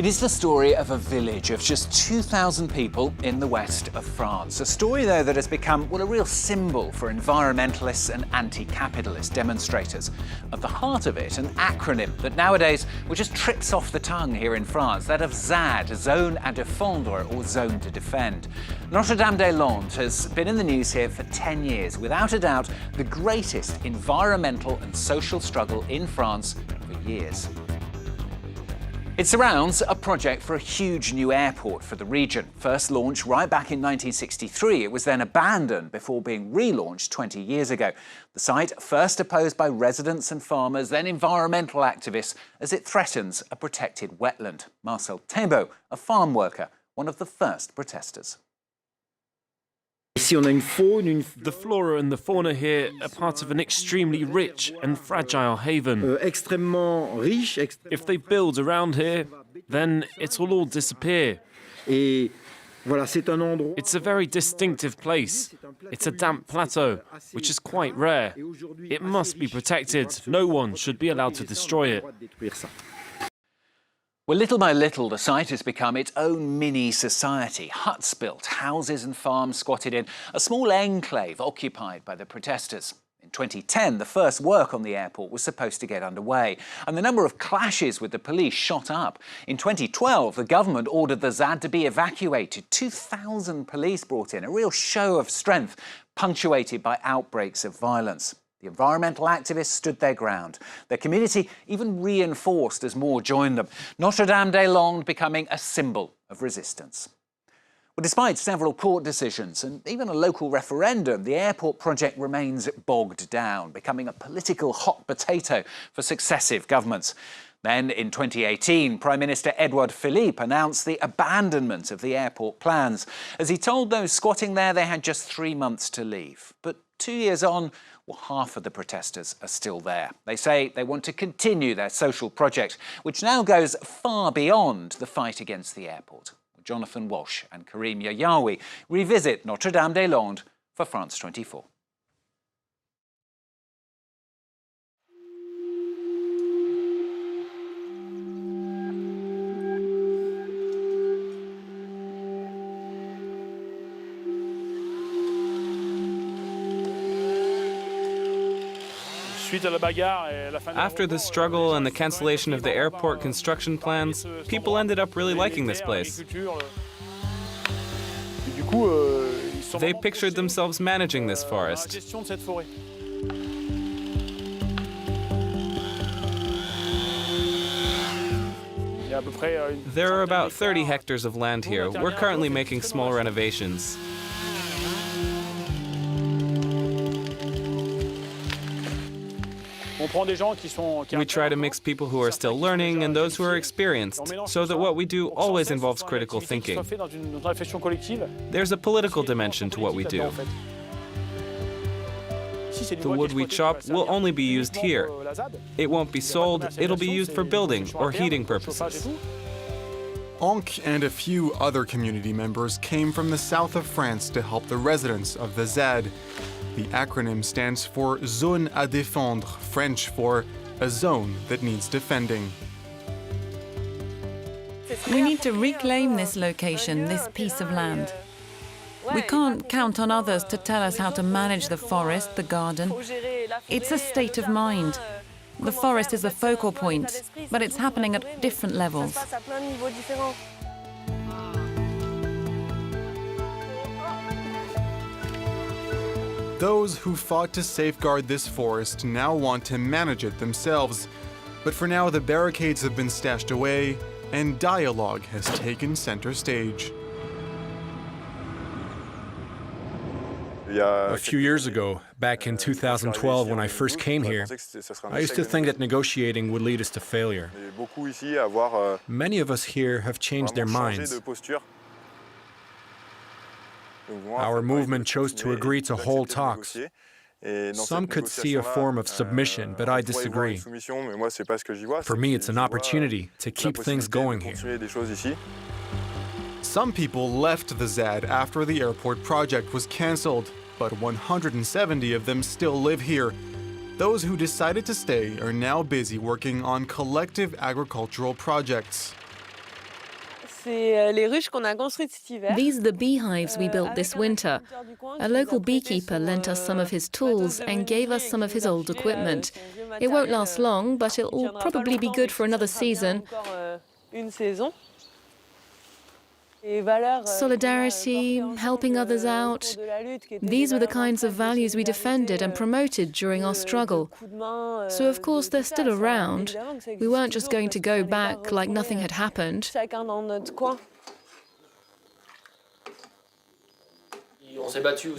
It is the story of a village of just 2,000 people in the west of France. A story, though, that has become, well, a real symbol for environmentalists and anti-capitalist demonstrators. At the heart of it, an acronym that nowadays, well, just trips off the tongue here in France, that of ZAD, Zone à Défendre, or Zone to Defend. Notre-Dame-des-Landes has been in the news here for 10 years, without a doubt the greatest environmental and social struggle in France for years. It surrounds a project for a huge new airport for the region. First launched right back in 1963, it was then abandoned before being relaunched 20 years ago. The site first opposed by residents and farmers, then environmental activists, as it threatens a protected wetland. Marcel, a farm worker, one of the first protesters. The flora and the fauna here are part of an extremely rich and fragile haven. If they build around here, then it will all disappear. It's a very distinctive place. It's a damp plateau, which is quite rare. It must be protected. No one should be allowed to destroy it. Well, little by little, the site has become its own mini-society. Huts built, houses and farms squatted in, a small enclave occupied by the protesters. In 2010, the first work on the airport was supposed to get underway, and the number of clashes with the police shot up. In 2012, the government ordered the ZAD to be evacuated. 2,000 police brought in, a real show of strength, punctuated by outbreaks of violence. The environmental activists stood their ground. Their community even reinforced as more joined them. Notre-Dame-des-Landes becoming a symbol of resistance. Well, despite several court decisions and even a local referendum, the airport project remains bogged down, becoming a political hot potato for successive governments. Then, in 2018, Prime Minister Édouard Philippe announced the abandonment of the airport plans. As he told those squatting there they had just 3 months to leave. But 2 years on, well, half of the protesters are still there. They say they want to continue their social project, which now goes far beyond the fight against the airport. Jonathan Walsh and Karim Yahiaoui revisit Notre-Dame-des-Landes for France 24. After the struggle and the cancellation of the airport construction plans, people ended up really liking this place. They pictured themselves managing this forest. There are about 30 hectares of land here. We're currently making small renovations. We try to mix people who are still learning and those who are experienced, so that what we do always involves critical thinking. There's a political dimension to what we do. The wood we chop will only be used here. It won't be sold, it'll be used for building or heating purposes. Onc and a few other community members came from the south of France to help the residents of the ZAD. The acronym stands for Zone à Défendre, French for a zone that needs defending. We need to reclaim this location, this piece of land. We can't count on others to tell us how to manage the forest, the garden. It's a state of mind. The forest is the focal point, but it's happening at different levels. Those who fought to safeguard this forest now want to manage it themselves. But for now, the barricades have been stashed away, and dialogue has taken center stage. A few years ago, back in 2012 when I first came here, I used to think that negotiating would lead us to failure. Many of us here have changed their minds. Our movement chose to agree to hold talks. Some could see a form of submission, but I disagree. For me, it's an opportunity to keep things going here. Some people left the ZAD after the airport project was cancelled, but 170 of them still live here. Those who decided to stay are now busy working on collective agricultural projects. These are the beehives we built this winter. A local beekeeper lent us some of his tools and gave us some of his old equipment. It won't last long, but it'll probably be good for another season. Solidarity, helping others out, these were the kinds of values we defended and promoted during our struggle. So of course they're still around. We weren't just going to go back like nothing had happened.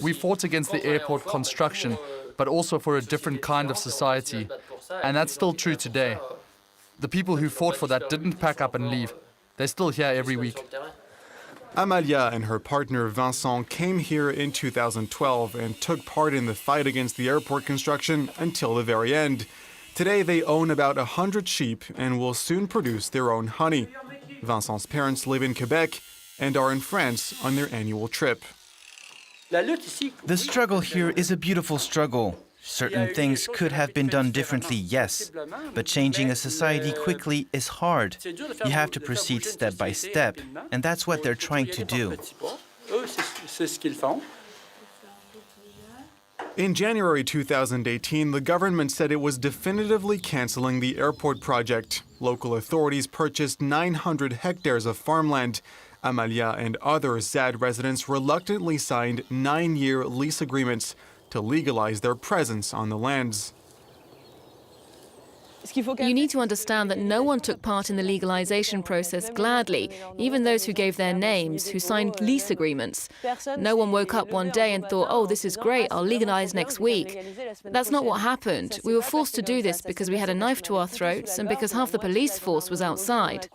We fought against the airport construction, but also for a different kind of society. And that's still true today. The people who fought for that didn't pack up and leave. They're still here every week. Amalia and her partner Vincent came here in 2012 and took part in the fight against the airport construction until the very end. Today they own about 100 sheep and will soon produce their own honey. Vincent's parents live in Quebec and are in France on their annual trip. The struggle here is a beautiful struggle. Certain things could have been done differently, yes, but changing a society quickly is hard. You have to proceed step by step, and that's what they're trying to do. In January 2018, the government said it was definitively cancelling the airport project. Local authorities purchased 900 hectares of farmland. Amalia and other ZAD residents reluctantly signed 9-year lease agreements to legalize their presence on the lands. You need to understand that no one took part in the legalization process gladly, even those who gave their names, who signed lease agreements. No one woke up one day and thought, oh, this is great, I'll legalize next week. That's not what happened. We were forced to do this because we had a knife to our throats and because half the police force was outside.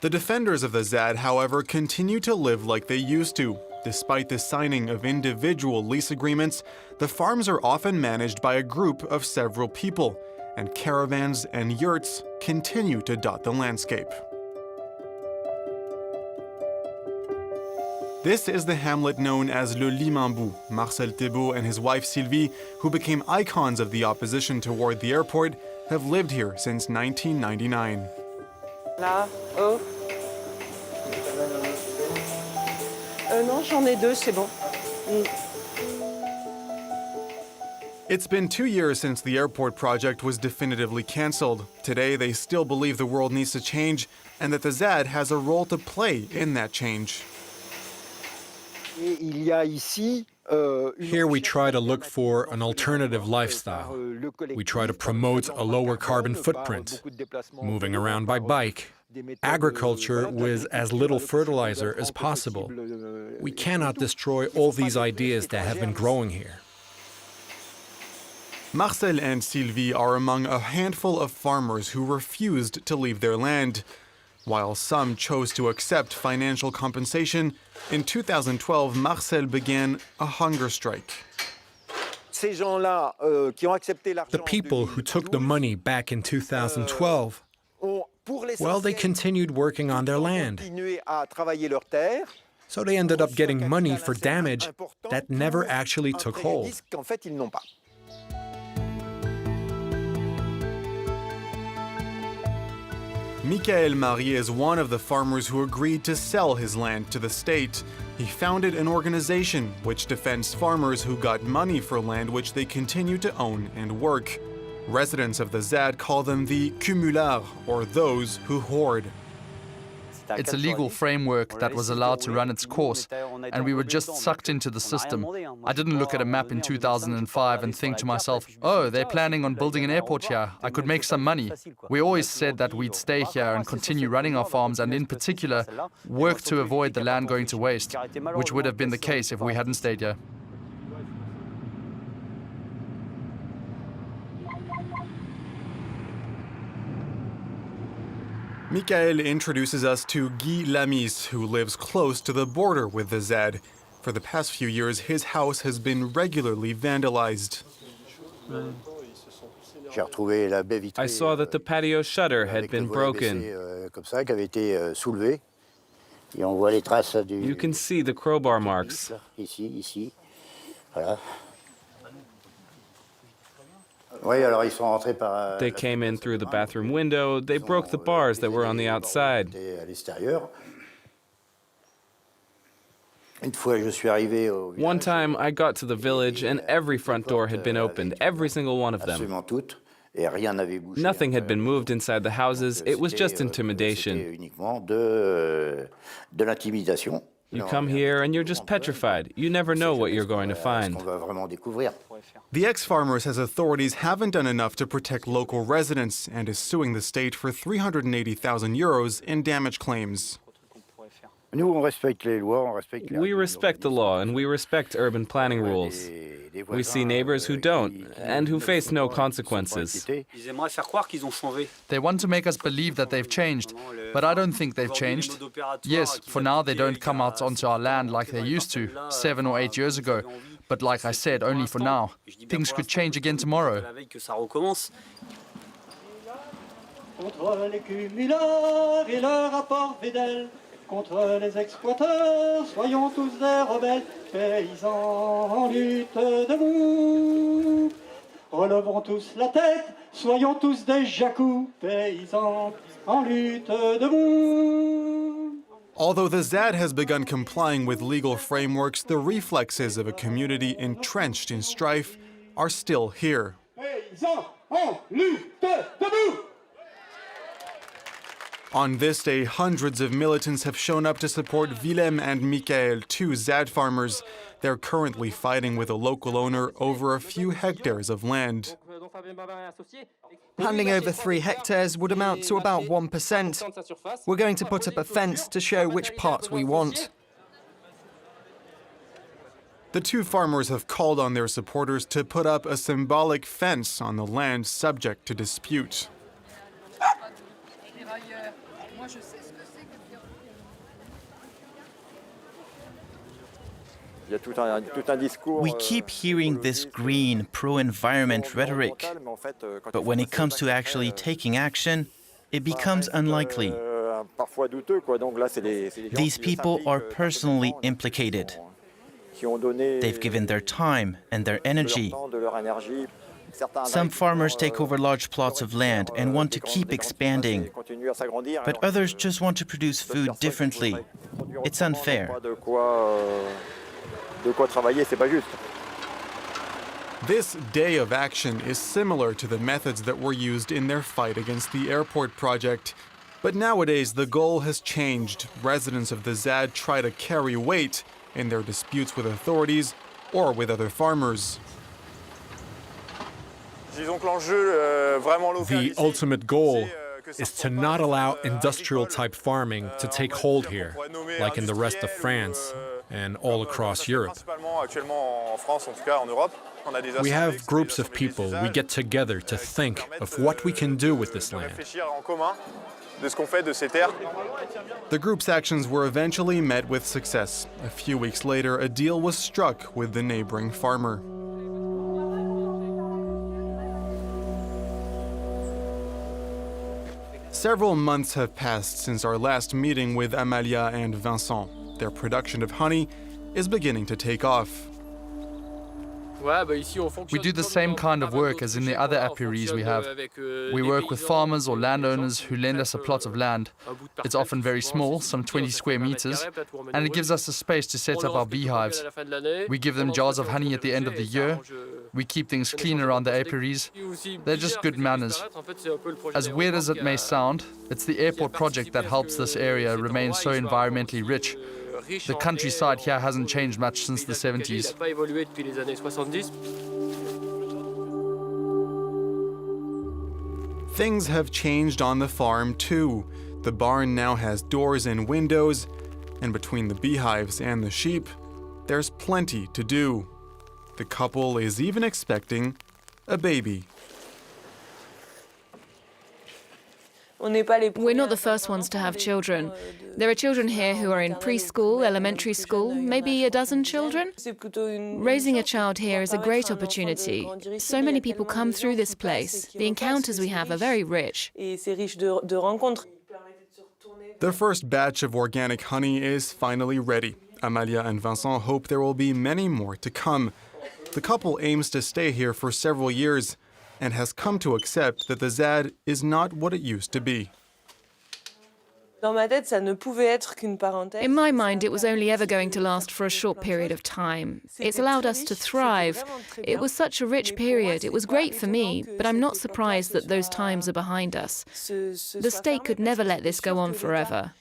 The defenders of the ZAD, however, continue to live like they used to. Despite the signing of individual lease agreements, the farms are often managed by a group of several people, and caravans and yurts continue to dot the landscape. This is the hamlet known as Le Limambou. Marcel Thébault and his wife Sylvie, who became icons of the opposition toward the airport, have lived here since 1999. Là, oh. Non, j'en ai deux, c'est bon. It's been 2 years since the airport project was definitively cancelled. Today, they still believe the world needs to change and that the ZAD has a role to play in that change. Here we try to look for an alternative lifestyle. We try to promote a lower carbon footprint, moving around by bike, agriculture with as little fertilizer as possible. We cannot destroy all these ideas that have been growing here. Marcel and Sylvie are among a handful of farmers who refused to leave their land. While some chose to accept financial compensation, in 2012 Marcel began a hunger strike. The people who took the money back in 2012, well, they continued working on their land. So they ended up getting money for damage that never actually took hold. Michael Marie is one of the farmers who agreed to sell his land to the state. He founded an organization which defends farmers who got money for land which they continue to own and work. Residents of the ZAD call them the cumulards, or those who hoard. It's a legal framework that was allowed to run its course, and we were just sucked into the system. I didn't look at a map in 2005 and think to myself, oh, they're planning on building an airport here. I could make some money. We always said that we'd stay here and continue running our farms and, in particular, work to avoid the land going to waste, which would have been the case if we hadn't stayed here. Michael introduces us to Guy Lamis, who lives close to the border with the ZAD. For the past few years, his house has been regularly vandalized. I saw that the patio shutter had been broken. You can see the crowbar marks. They came in through the bathroom window, they broke the bars that were on the outside. One time I got to the village and every front door had been opened, every single one of them. Nothing had been moved inside the houses, it was just intimidation. You come here and you're just petrified. You never know what you're going to find. The ex-farmer says authorities haven't done enough to protect local residents and is suing the state for 380,000 euros in damage claims. We respect the law and we respect urban planning rules. We see neighbors who don't and who face no consequences. They want to make us believe that they've changed, but I don't think they've changed. Yes, for now they don't come out onto our land like they used to 7 or 8 years ago. But like I said, only for now. Things could change again tomorrow. Contre les exploiteurs, soyons tous des rebelles, paysans en lutte debout. Relevons tous la tête, soyons tous des jacous, paysans en lutte debout. Although the ZAD has begun complying with legal frameworks, the reflexes of a community entrenched in strife are still here. Paysans en lutte debout. On this day, hundreds of militants have shown up to support Willem and Michael, two ZAD farmers. They're currently fighting with a local owner over a few hectares of land. Handing over 3 hectares would amount to about 1%. We're going to put up a fence to show which part we want. The two farmers have called on their supporters to put up a symbolic fence on the land subject to dispute. We keep hearing this green, pro-environment rhetoric, but when it comes to actually taking action, it becomes unlikely. These people are personally implicated. They've given their time and their energy. Some farmers take over large plots of land and want to keep expanding, but others just want to produce food differently. It's unfair. This day of action is similar to the methods that were used in their fight against the airport project. But nowadays, the goal has changed. Residents of the ZAD try to carry weight in their disputes with authorities or with other farmers. The ultimate goal is to not allow industrial-type farming to take hold here, like in the rest of France and all across Europe. We have groups of people, we get together to think of what we can do with this land. The group's actions were eventually met with success. A few weeks later, a deal was struck with the neighboring farmer. Several months have passed since our last meeting with Amalia and Vincent. Their production of honey is beginning to take off. We do the same kind of work as in the other apiaries we have. We work with farmers or landowners who lend us a plot of land. It's often very small, some 20 square meters, and it gives us a space to set up our beehives. We give them jars of honey at the end of the year. We keep things clean around the apiaries. They're just good manners. As weird as it may sound, it's the airport project that helps this area remain so environmentally rich. The countryside here hasn't changed much since the 70s. Things have changed on the farm too. The barn now has doors and windows, and between the beehives and the sheep, there's plenty to do. The couple is even expecting a baby. We're not the first ones to have children. There are children here who are in preschool, elementary school, maybe a dozen children. Raising a child here is a great opportunity. So many people come through this place. The encounters we have are very rich. The first batch of organic honey is finally ready. Amalia and Vincent hope there will be many more to come. The couple aims to stay here for several years and has come to accept that the ZAD is not what it used to be. In my mind, it was only ever going to last for a short period of time. It's allowed us to thrive. It was such a rich period. It was great for me, but I'm not surprised that those times are behind us. The state could never let this go on forever.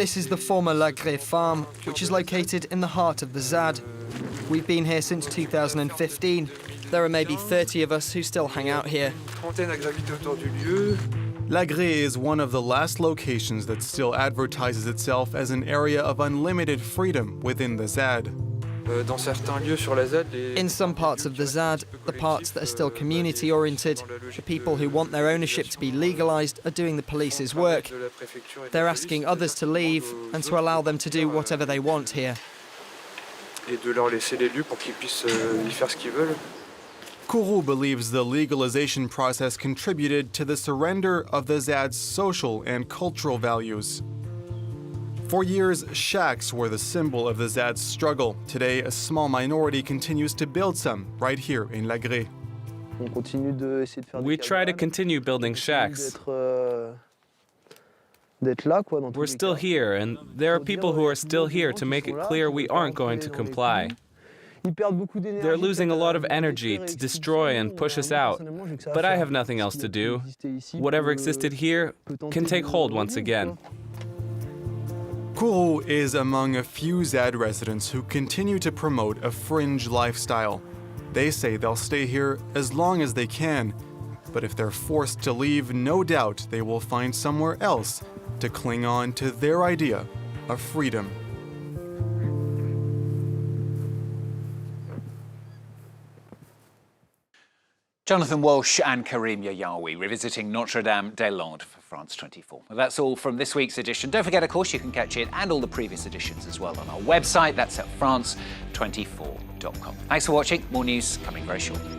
This is the former Lagré farm, which is located in the heart of the ZAD. We've been here since 2015. There are maybe 30 of us who still hang out here. Lagré is one of the last locations that still advertises itself as an area of unlimited freedom within the ZAD. In some parts of the ZAD, the parts that are still community-oriented, the people who want their ownership to be legalized are doing the police's work. They're asking others to leave and to allow them to do whatever they want here. Kourou believes the legalization process contributed to the surrender of the ZAD's social and cultural values. For years, shacks were the symbol of the ZAD's struggle. Today, a small minority continues to build some right here in Lagré. We try to continue building shacks. We're still here, and there are people who are still here to make it clear we aren't going to comply. They're losing a lot of energy to destroy and push us out, but I have nothing else to do. Whatever existed here can take hold once again. Kourou is among a few ZAD residents who continue to promote a fringe lifestyle. They say they'll stay here as long as they can, but if they're forced to leave, no doubt they will find somewhere else to cling on to their idea of freedom. Jonathan Walsh and Karim Yahiaoui revisiting Notre-Dame-des-Landes for France 24. Well, that's all from this week's edition. Don't forget, of course, you can catch it and all the previous editions as well on our website. That's at france24.com. Thanks for watching. More news coming very shortly.